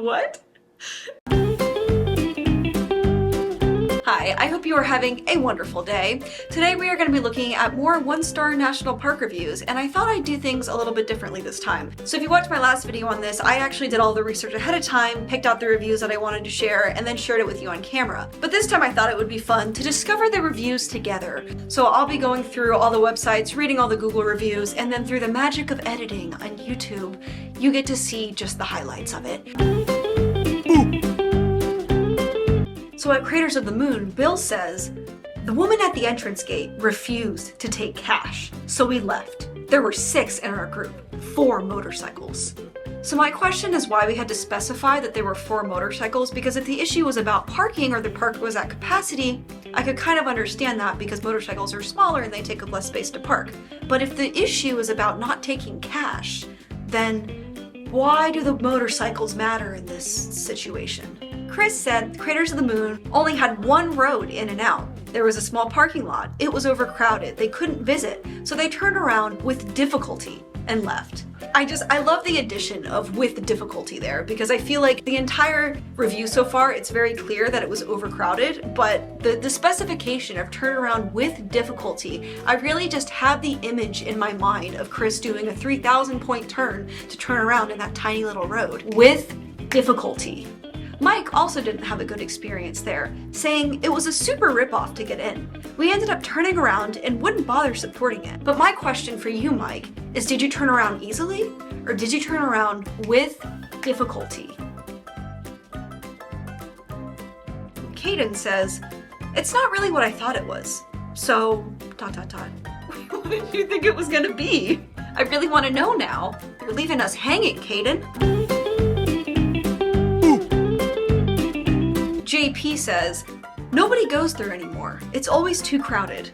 What? Hi, I hope you are having a wonderful day. Today we are going to be looking at more one-star national park reviews, and I thought I'd do things a little bit differently this time. So if you watched my last video on this, I actually did all the research ahead of time, picked out the reviews that I wanted to share, and then shared it with you on camera. But this time I thought it would be fun to discover the reviews together. So I'll be going through all the websites, reading all the Google reviews, and then through the magic of editing on YouTube, you get to see just the highlights of it. So at Craters of the Moon, Bill says, "The woman at the entrance gate refused to take cash, so we left. There were 6 in our group, 4 motorcycles." So my question is why we had to specify that there were 4 motorcycles, because if the issue was about parking or the park was at capacity, I could kind of understand that because motorcycles are smaller and they take up less space to park. But if the issue is about not taking cash, then why do the motorcycles matter in this situation? Chris said Craters of the Moon only had 1 road in and out. There was a small parking lot. It was overcrowded. They couldn't visit, so they turned around with difficulty and left. I love the addition of "with difficulty" there, because I feel like the entire review so far, it's very clear that it was overcrowded, but the specification of "turn around with difficulty," I really just have the image in my mind of Chris doing a 3,000 point turn to turn around in that tiny little road. With difficulty. Mike also didn't have a good experience there, saying it was a super ripoff to get in. We ended up turning around and wouldn't bother supporting it. But my question for you, Mike, is did you turn around easily or did you turn around with difficulty? Caden says, "It's not really what I thought it was. So, ... What did you think it was gonna be? I really want to know now. You're leaving us hanging, Caden." JP says, "Nobody goes there anymore. It's always too crowded."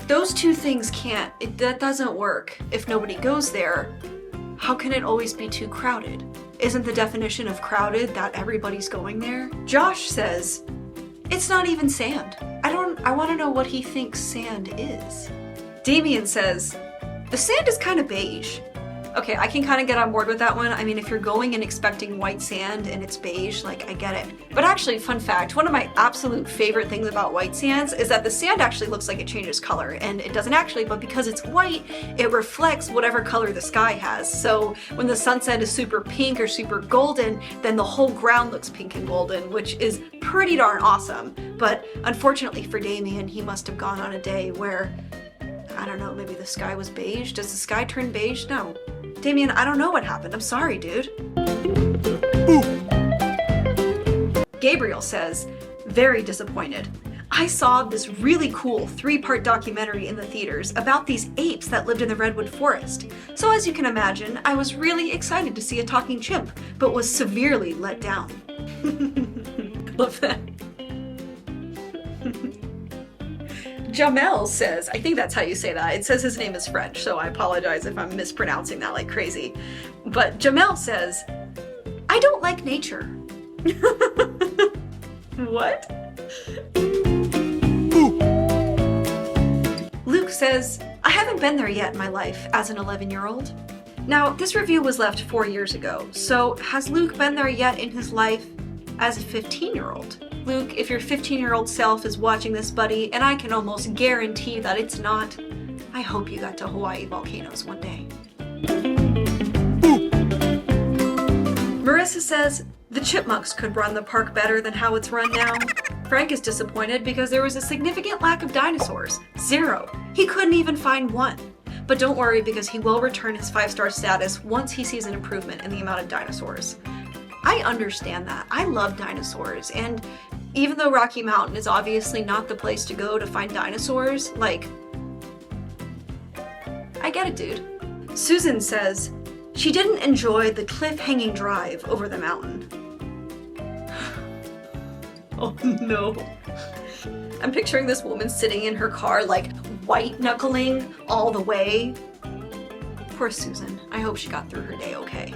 Those two things that doesn't work. If nobody goes there, how can it always be too crowded? Isn't the definition of crowded that everybody's going there? Josh says, "It's not even sand. I want to know what he thinks sand is." Damien says, "The sand is kind of beige." Okay, I can kind of get on board with that one. I mean, if you're going and expecting white sand and it's beige, like, I get it. But actually, fun fact, one of my absolute favorite things about white sands is that the sand actually looks like it changes color, and it doesn't actually, but because it's white, it reflects whatever color the sky has. So when the sunset is super pink or super golden, then the whole ground looks pink and golden, which is pretty darn awesome. But unfortunately for Damien, he must have gone on a day where, I don't know, maybe the sky was beige? Does the sky turn beige? No. Damien, I don't know what happened. I'm sorry, dude. Gabriel says, "Very disappointed. I saw this really cool 3-part documentary in the theaters about these apes that lived in the Redwood Forest. So as you can imagine, I was really excited to see a talking chimp, but was severely let down." Love that. Jamel says, I think that's how you say that. It says his name is French, so I apologize if I'm mispronouncing that like crazy. But Jamel says, "I don't like nature." What? Luke says, "I haven't been there yet in my life as an 11-year-old. Now, this review was left 4 years ago, so has Luke been there yet in his life as a 15-year-old? Luke, if your 15-year-old self is watching this, buddy, and I can almost guarantee that it's not, I hope you got to Hawai'i Volcanoes one day." Marissa says, "The chipmunks could run the park better than how it's run now." Frank is disappointed because there was a significant lack of dinosaurs. 0. He couldn't even find 1. But don't worry, because he will return his 5-star status once he sees an improvement in the amount of dinosaurs. I understand that. I love dinosaurs, and even though Rocky Mountain is obviously not the place to go to find dinosaurs, like, I get it, dude. Susan says, she didn't enjoy the cliff-hanging drive over the mountain. Oh no. I'm picturing this woman sitting in her car, like, white-knuckling all the way. Poor Susan. I hope she got through her day okay.